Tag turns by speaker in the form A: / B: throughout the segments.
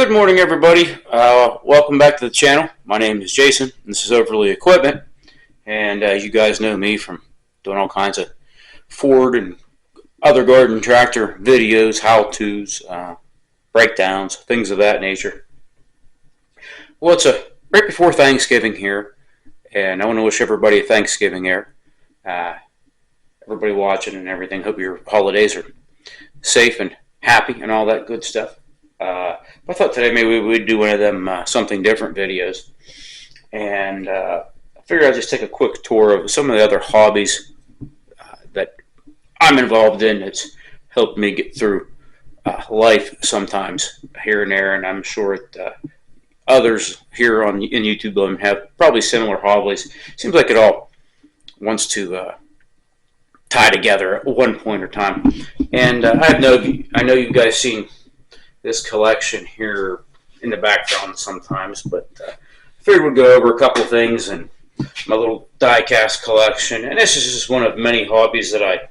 A: Good morning, everybody. Welcome back to the channel. My name is Jason. This is Overly Equipment, and you guys know me from doing all kinds of Ford and other garden tractor videos, how-tos, breakdowns, things of that nature. Well, it's right before Thanksgiving here, and I want to wish everybody a Thanksgiving here. Everybody watching and everything. Hope your holidays are safe and happy and all that good stuff. I thought today maybe we'd do one of them something different videos, and I figured I'd just take a quick tour of some of the other hobbies that I'm involved in that's helped me get through life sometimes here and there, and I'm sure that others here in YouTube have probably similar hobbies. Seems like it all wants to tie together at one point or time. And I know you guys seen this collection here in the background sometimes, but I figured we'd go over a couple things and my little die-cast collection. And this is just one of many hobbies that I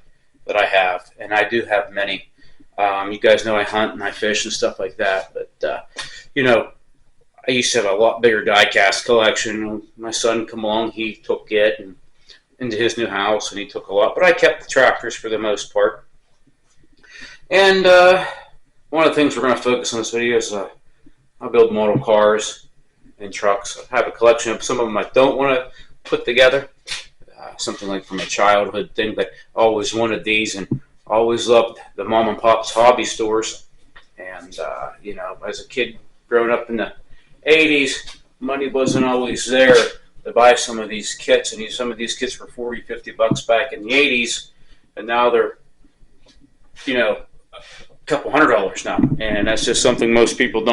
A: have, and I do have many. You guys know I hunt and I fish and stuff like that, but you know, I used to have a lot bigger die-cast collection. When my son come along, he took it and into his new house, and he took a lot, but I kept the tractors for the most part. And one of the things we're going to focus on this video is I build model cars and trucks. I have a collection of some of them I don't want to put together. Something like from a childhood thing, but I always wanted these and always loved the mom and pop's hobby stores. And, you know, as a kid growing up in the 80s, money wasn't always there to buy some of these kits. And some of these kits were $40, $50 back in the 80s. And now they're, you know, couple $100s now, and that's just something most people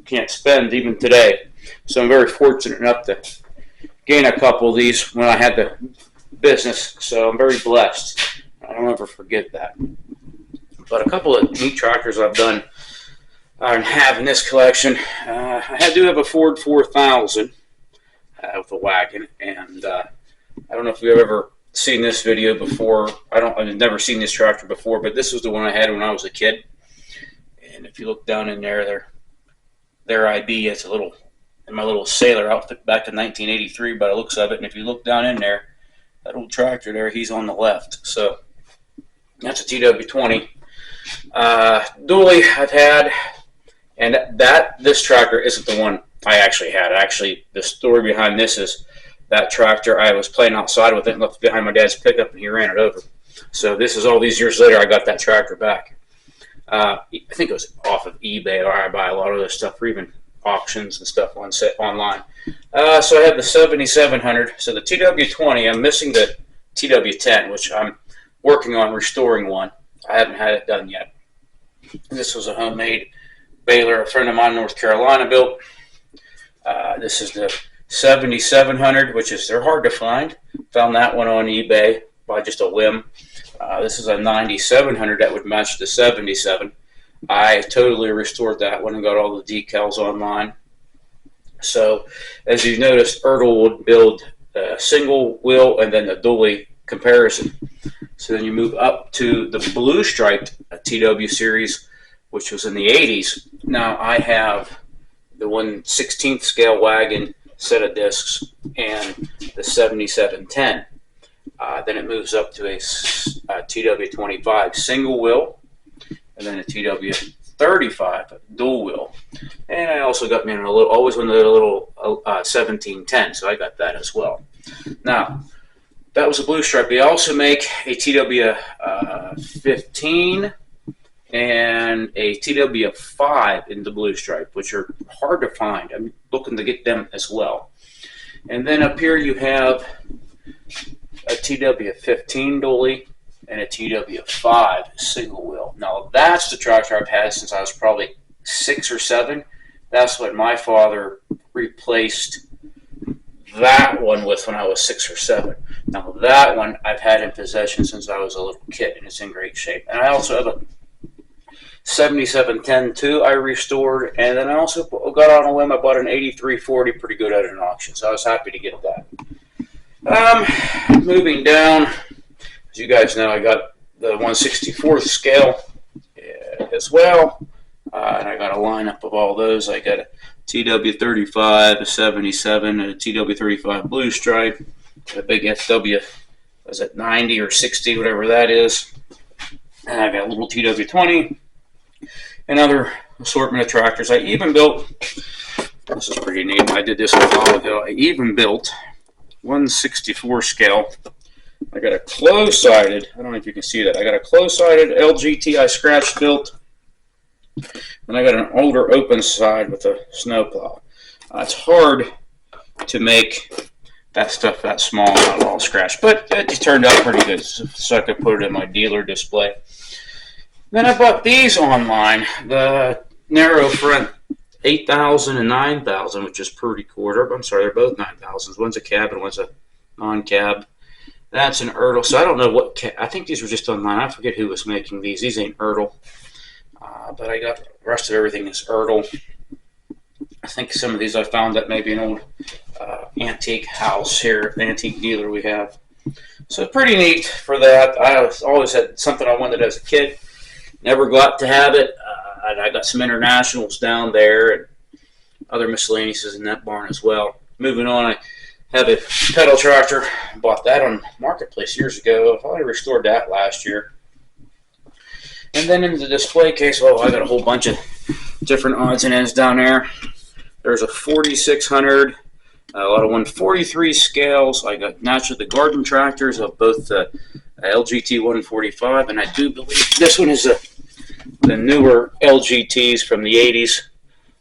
A: can't spend even today. So I'm very fortunate enough to gain a couple of these when I had the business, so I'm very blessed. I don't ever forget that. But a couple of neat tractors I've done and have in this collection. I do have a Ford 4000 with a wagon, and I don't know if you've ever seen this video before. I've never seen this tractor before, but this was the one I had when I was a kid. And if you look down in there I'd be as in my little sailor outfit back in 1983 by the looks of it. And if you look down in there, that old tractor there, he's on the left. So that's a TW20. Dually I've had, and this tractor isn't the one I actually had. Actually, the story behind this is that tractor, I was playing outside with it and left it behind my dad's pickup, and he ran it over. So this is all these years later I got that tractor back. I think it was off of eBay, or I buy a lot of this stuff, or even auctions and stuff online. So I have the 7700. So the TW20, I'm missing the TW10, which I'm working on restoring one. I haven't had it done yet. This was a homemade baler a friend of mine in North Carolina built. This is the 7700, which they're hard to find. Found that one on eBay by just a whim. This is a 9700 that would match the 77. I totally restored that one and got all the decals online. So, as you've noticed, Ertl would build a single wheel and then the dually comparison. So then you move up to the blue striped TW series, which was in the 80s. Now I have the 1/16th scale wagon set of discs and the 7710. Then it moves up to a TW25 single wheel, and then a TW35 dual wheel. And I also got me always wanted a little 1710, so I got that as well. Now, that was a blue stripe. They also make a TW15 and a TW5 in the blue stripe, which are hard to find. I'm looking to get them as well. And then up here you have a TW15 dually and a TW5 single wheel. Now that's the tractor I've had since I was probably 6 or 7. That's what my father replaced that one with when I was 6 or 7. Now that one I've had in possession since I was a little kid, and it's in great shape. And I also have a 7710 too I restored, and then I also got on a whim. I bought an 8340 pretty good at an auction, so I was happy to get that. Moving down, as you guys know, I got the 1/64th scale as well. And I got a lineup of all those. I got a TW35, a 77, and a TW35 Blue Stripe, a big SW, was it 90 or 60, whatever that is. And I got a little TW20, and other assortment of tractors. I even built, this is pretty neat, I did this a while ago, I even built 1/64 scale. I got a close-sided, I don't know if you can see that, I got a close-sided LGT I scratch built, and I got an older open side with a snowplow. It's hard to make that stuff that small, not all scratched, but it turned out pretty good, so I could put it in my dealer display. Then I bought these online, the narrow front 8,000 and 9,000, which is pretty cool. I'm sorry, they're both 9,000s. One's a cab and one's a non-cab. That's an Ertl. So I don't know what, I think these were just online. I forget who was making these. These ain't Ertl. But I got the rest of everything is Ertl. I think some of these I found at maybe an old antique house here, the antique dealer we have. So pretty neat for that. I always had something I wanted as a kid. Never got to have it. And I got some internationals down there and other miscellaneous in that barn as well. Moving on, I have a pedal tractor. Bought that on Marketplace years ago. I finally restored that last year. And then in the display case, oh, I got a whole bunch of different odds and ends down there. There's a 4600, a lot of 143 scales. I got naturally the garden tractors of both the LGT 145, and I do believe this one is the newer LGTs from the 80s.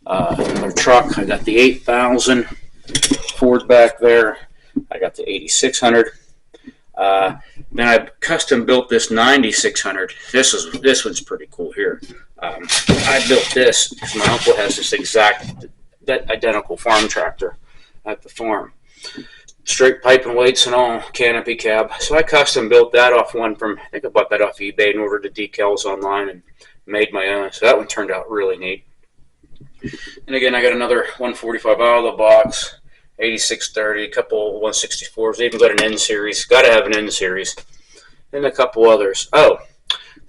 A: Another truck, I got the 8000 Ford back there. I got the 8600. Then I custom built this 9600. This one's pretty cool here. I built this because my uncle has this that identical farm tractor at the farm. Straight pipe and weights and all, canopy cab. So I custom built that off one from, I think I bought that off eBay and ordered the decals online and made my own. So that one turned out really neat. And again, I got another 145 out of the box, 8630, a couple 164s. I even got an N series. Got to have an N series. And a couple others. Oh,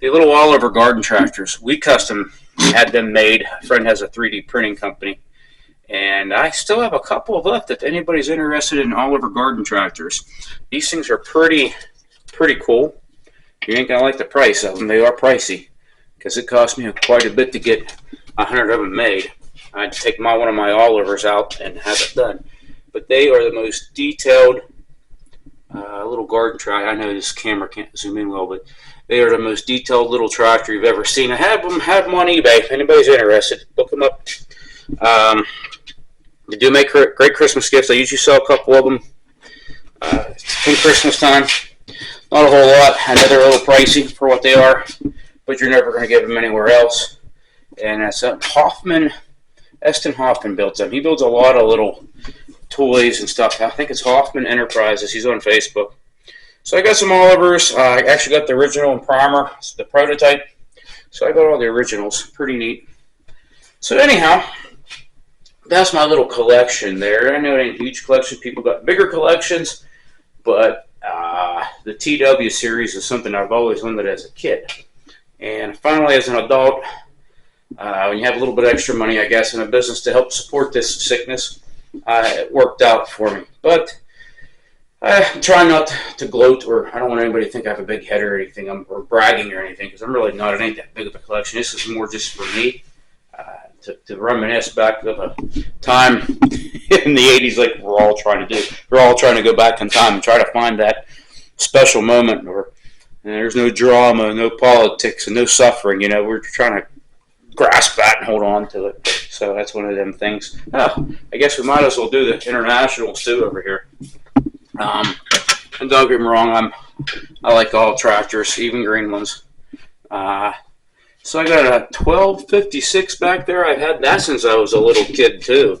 A: the little Oliver garden tractors. We custom had them made. A friend has a 3D printing company. And I still have a couple left if anybody's interested in Oliver garden tractors. These things are pretty cool. You ain't gonna like the price of them. They are pricey because it cost me quite a bit to get 100 of them made. I'd take one of my Olivers out and have it done. But they are the most detailed little garden tractor. I know this camera can't zoom in well, but they are the most detailed little tractor you've ever seen. I have them on eBay. If anybody's interested, look them up. They do make great Christmas gifts. I usually sell a couple of them in Christmas time. Not a whole lot. I know they're a little pricey for what they are, but you're never going to get them anywhere else. And that's Eston Hoffman builds them. He builds a lot of little toys and stuff. I think it's Hoffman Enterprises. He's on Facebook. So I got some Olivers. I actually got the original and primer, the prototype. So I got all the originals. Pretty neat. So anyhow, that's my little collection there. I know it ain't a huge collection. People got bigger collections, but the TW series is something I've always wanted as a kid. And finally, as an adult, when you have a little bit extra money, I guess, in a business to help support this sickness, it worked out for me. But I'm trying not to gloat, or I don't want anybody to think I have a big head or anything, or bragging or anything, because I'm really not. It ain't that big of a collection. This is more just for me. To reminisce back of a time in the 80s like we're all trying to do. We're all trying to go back in time and try to find that special moment where there's no drama, no politics, and no suffering. You know, we're trying to grasp that and hold on to it. So that's one of them things. I guess we might as well do the internationals too over here. And don't get me wrong, I like all tractors, even green ones. So I got a 1256 back there. I've had that since I was a little kid too.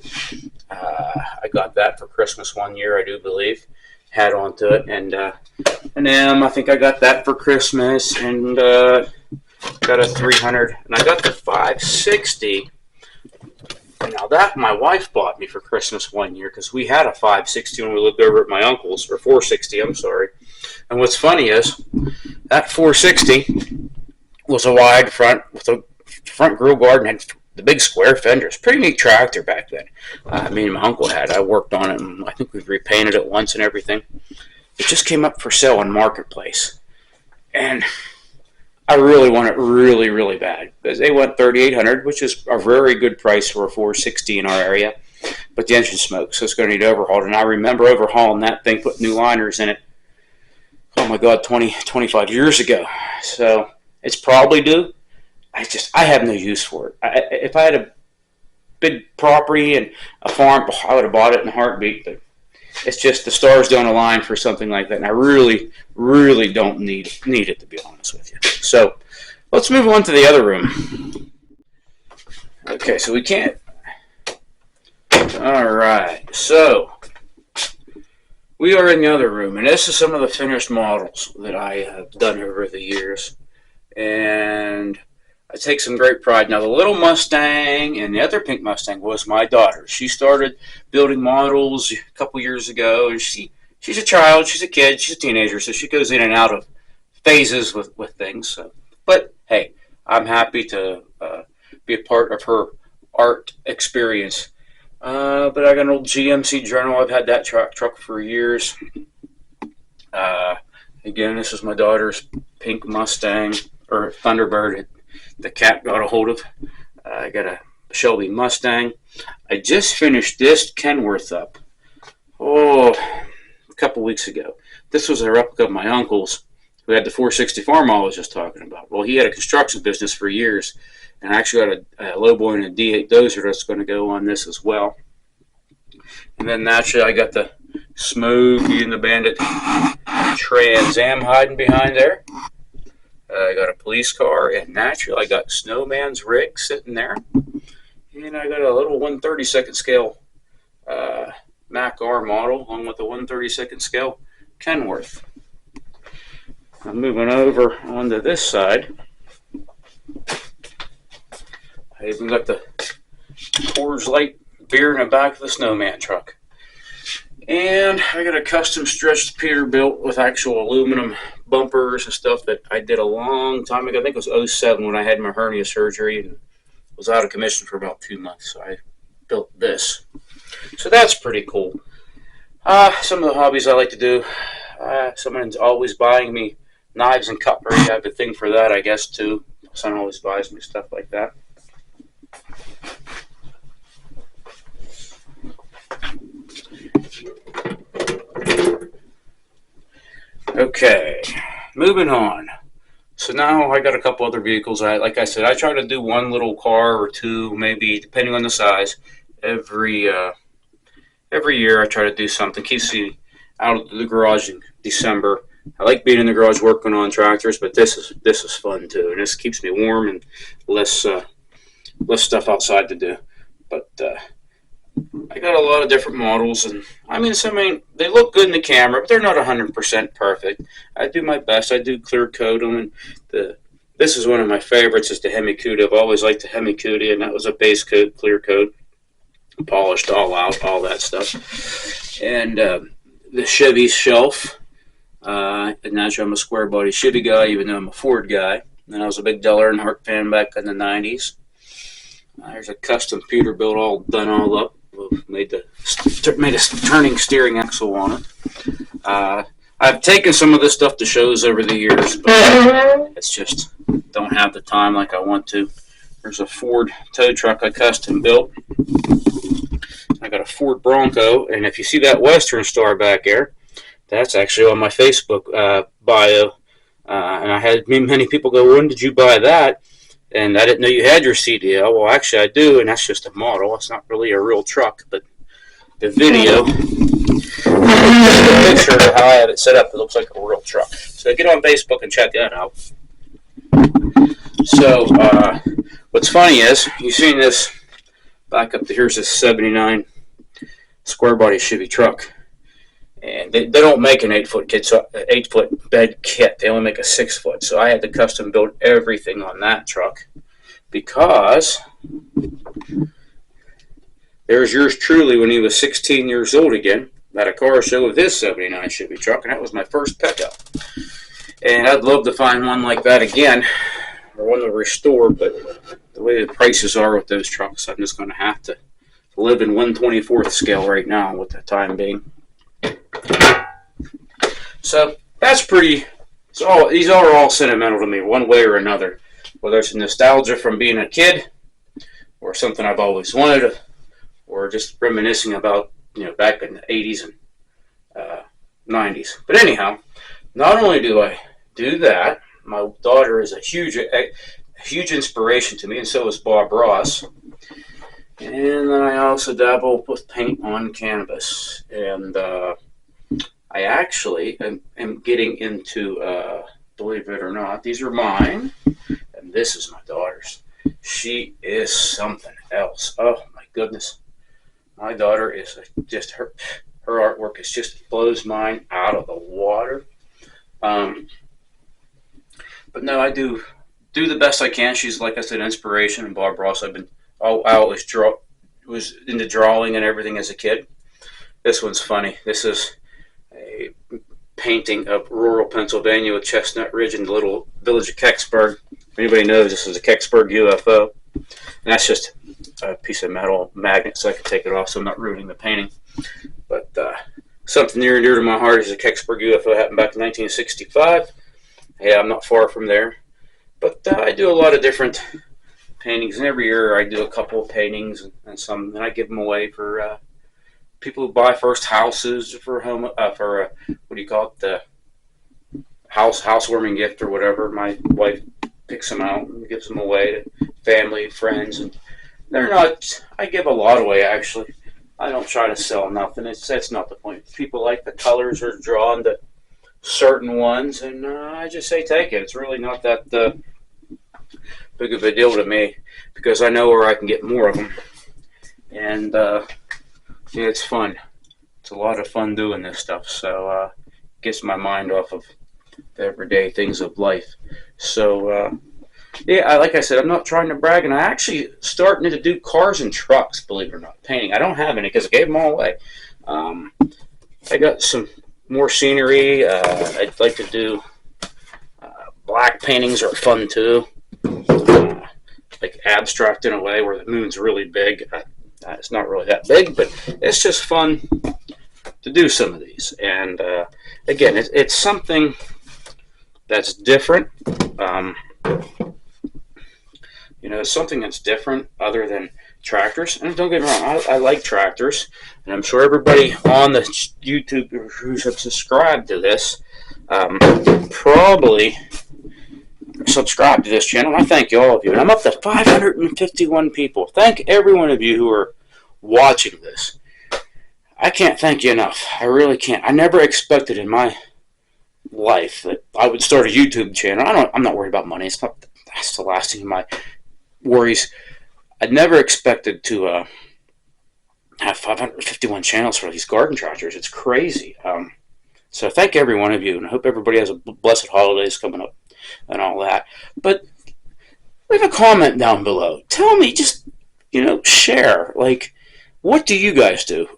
A: I got that for Christmas one year, I do believe. Had onto it, and I think I got that for Christmas, and got a 300, and I got the 560. Now that my wife bought me for Christmas one year because we had a 560 when we lived over at my uncle's, or 460. I'm sorry. And what's funny is that 460. Was a wide front with a front grill guard and had the big square fenders. Pretty neat tractor back then. Me and my uncle had. I worked on it, and I think we've repainted it once and everything. It just came up for sale on Marketplace, and I really want it really, really bad because they want $3,800, which is a very good price for a 460 in our area. But the engine smokes, so it's going to need overhauled. And I remember overhauling that thing, putting new liners in it. Oh my God, 25 years ago. So it's probably due. I have no use for it. If I had a big property and a farm, I would have bought it in a heartbeat. But it's just the stars don't align for something like that, and I really, really don't need it, to be honest with you. So let's move on to the other room. Okay, so we can't. All right, so we are in the other room, and this is some of the finished models that I have done over the years, and I take some great pride. Now, the little Mustang and the other pink Mustang was my daughter. She started building models a couple years ago, and she's a child, she's a kid, she's a teenager, so she goes in and out of phases with things. So, but hey, I'm happy to be a part of her art experience. But I got an old GMC Journal. I've had that truck for years. Again, this is my daughter's pink Mustang, or Thunderbird. The cat got a hold of. I got a Shelby Mustang. I just finished this Kenworth up, a couple weeks ago. This was a replica of my uncle's, who had the 460 farm I was just talking about. Well, he had a construction business for years, and I actually got a lowboy and a D8 dozer that's going to go on this as well. And then naturally, I got the Smokey and the Bandit Trans Am hiding behind there. I got a police car, and naturally I got Snowman's rig sitting there. And I got a little 1/32 scale Mac R model along with the 1/32 scale Kenworth. I'm moving over onto this side. I even got the Coors Light beer in the back of the Snowman truck. And I got a custom stretched Peterbilt with actual aluminum bumpers and stuff that I did a long time ago. I think it was 2007 when I had my hernia surgery and was out of commission for about 2 months. So I built this. So that's pretty cool. Some of the hobbies I like to do. Someone's always buying me knives and cutlery. I have a thing for that, I guess, too. My son always buys me stuff like that. Okay, moving on. So now I got a couple other vehicles. Like I said, I try to do one little car or two, maybe depending on the size. Every year I try to do something. Keeps me out of the garage in December. I like being in the garage working on tractors, but this is fun too, and this keeps me warm and less stuff outside to do. But I got a lot of different models, and they look good in the camera, but they're not 100% perfect. I do my best. I do clear coat them, and this is one of my favorites. Is the Hemi-Cutie. I've always liked the Hemi-Cutie, and that was a base coat, clear coat, polished all out, all that stuff. And the Chevy Shelf. And naturally, I'm a square body Chevy guy, even though I'm a Ford guy. And I was a big Dell Earnhardt fan back in the 90s. There's a custom Peterbilt all done all up. Made a turning steering axle on it. I've taken some of this stuff to shows over the years, but it's just don't have the time like I want to. There's a Ford tow truck I custom built. I got a Ford Bronco, and if you see that Western Star back there, that's actually on my Facebook bio. And I had many people go, "When did you buy that?" And I didn't know you had your CDL. Well, actually I do, and that's just a model. It's not really a real truck, but the video, the picture of how I have it set up, it looks like a real truck. So get on Facebook and check that out. So what's funny is, you've seen this back up to here's this 79 square body Chevy truck. And they don't make an 8-foot bed kit. They only make a 6-foot. So I had to custom build everything on that truck because there's yours truly when he was 16 years old again at a car show with his 79 Chevy truck, and that was my first pickup. And I'd love to find one like that again, or one to restore, but the way the prices are with those trucks, I'm just going to have to live in 1/24th scale right now with the time being. So that's pretty. So these are all sentimental to me, one way or another. Whether it's nostalgia from being a kid, or something I've always wanted, or just reminiscing about back in the 80s and 90s. But anyhow, not only do I do that, my daughter is a huge inspiration to me, and so is Bob Ross. And then I also dabble with paint on canvas, and I actually am getting into, believe it or not, these are mine, and this is my daughter's. She is something else. Oh my goodness. My daughter is just, her artwork is just blows mine out of the water. But no, I do the best I can. She's, like I said, inspiration, and Bob Ross. I always was into drawing and everything as a kid. This one's funny. This is a painting of rural Pennsylvania with Chestnut Ridge and the little village of Kecksburg. If anybody knows, this is a Kecksburg UFO. And that's just a piece of metal magnet, so I can take it off so I'm not ruining the painting. But something near and dear to my heart is a Kecksburg UFO. Happened back in 1965. Yeah, I'm not far from there. But I do a lot of different paintings, and every year I do a couple of paintings, and I give them away for people who buy first houses, for home, for what do you call it, the housewarming gift or whatever. My wife picks them out and gives them away to family, friends, and they're not. I give a lot away, actually. I don't try to sell nothing. That's not the point. People like the colors are drawn to certain ones, and I just say take it. It's really not that big of a deal to me, because I know where I can get more of them, and it's fun. It's a lot of fun doing this stuff, so it gets my mind off of the everyday things of life. So yeah, like I said, I'm not trying to brag, and I actually starting to do cars and trucks, believe it or not, painting. I don't have any because I gave them all away. I got some more scenery. I'd like to do black paintings are fun too, like abstract in a way where the moon's really big. It's not really that big, but it's just fun to do some of these. And again, it's something that's different. It's something that's different other than tractors. And don't get me wrong, I like tractors, and I'm sure everybody on the YouTube who's subscribed to this probably subscribe to this channel. I thank all of you, and I'm up to 551 people. Thank every one of you who are watching this. I can't thank you enough. I really can't. I never expected in my life that I would start a YouTube channel. I'm not worried about money. That's the last thing in my worries. I never expected to have 551 channels for these garden tractors. It's crazy. So thank every one of you, and I hope everybody has a blessed holidays coming up and all that. But leave a comment down below. Tell me, just share. Like, what do you guys do?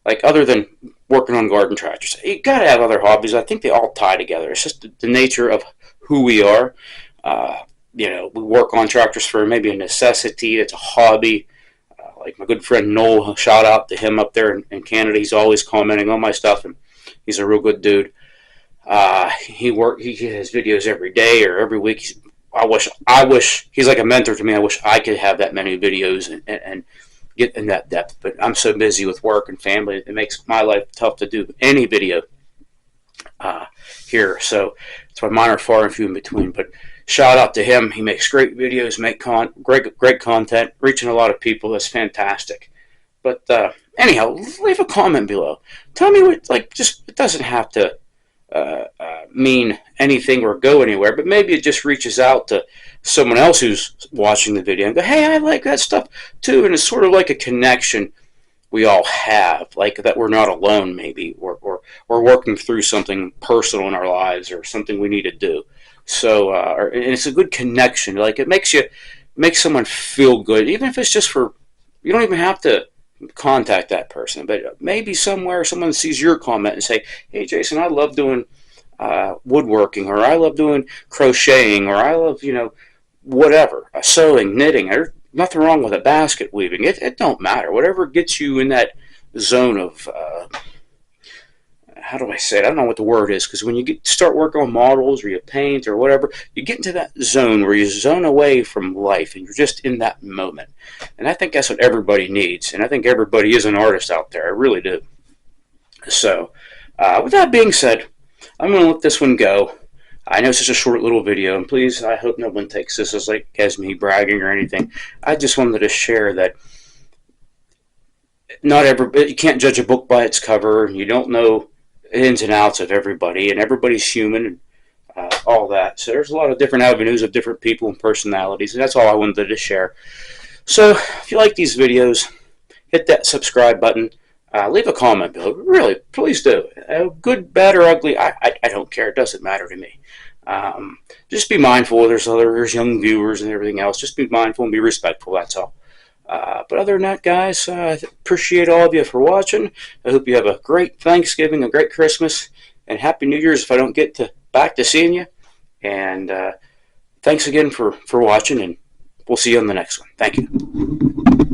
A: Like, other than working on garden tractors, you gotta have other hobbies. I think they all tie together. It's just the nature of who we are. We work on tractors for maybe a necessity. It's a hobby. Like my good friend Noel, shout out to him up there in Canada. He's always commenting on my stuff, and he's a real good dude. He has videos every day or every week. I wish he's like a mentor to me. I wish I could have that many videos and get in that depth, but I'm so busy with work and family, it makes my life tough to do any video here. So that's why mine are far and few in between. But shout out to him. He makes great videos, great content, reaching a lot of people. That's fantastic. But anyhow, leave a comment below. Tell me what, it doesn't have to mean anything or go anywhere, but maybe it just reaches out to someone else who's watching the video and go, hey, I like that stuff too. And it's sort of like a connection we all have, like that we're not alone, maybe, or working through something personal in our lives or something we need to do. So and it's a good connection. Like, it makes someone feel good, even if it's just for, you don't even have to contact that person, but maybe somewhere someone sees your comment and say, hey Jason, I love doing woodworking, or I love doing crocheting, or I love, whatever, sewing, knitting. There's nothing wrong with a basket weaving. It don't matter. Whatever gets you in that zone of, how do I say it? I don't know what the word is, because when you start working on models or you paint or whatever, you get into that zone where you zone away from life and you're just in that moment. And I think that's what everybody needs. And I think everybody is an artist out there. I really do. So, with that being said, I'm going to let this one go. I know it's just a short little video, and please, I hope no one takes this as me bragging or anything. I just wanted to share that not everybody, you can't judge a book by its cover. You don't know ins and outs of everybody, and everybody's human, and all that. So there's a lot of different avenues of different people and personalities, and that's all I wanted to share. So if you like these videos, hit that subscribe button. Leave a comment below. Really, please do. Good, bad, or ugly, I don't care. It doesn't matter to me. Just be mindful. There's young viewers and everything else. Just be mindful and be respectful. That's all. But other than that, guys, I appreciate all of you for watching. I hope you have a great Thanksgiving, a great Christmas, and Happy New Year's if I don't get back to seeing you. And thanks again for watching, and we'll see you on the next one. Thank you.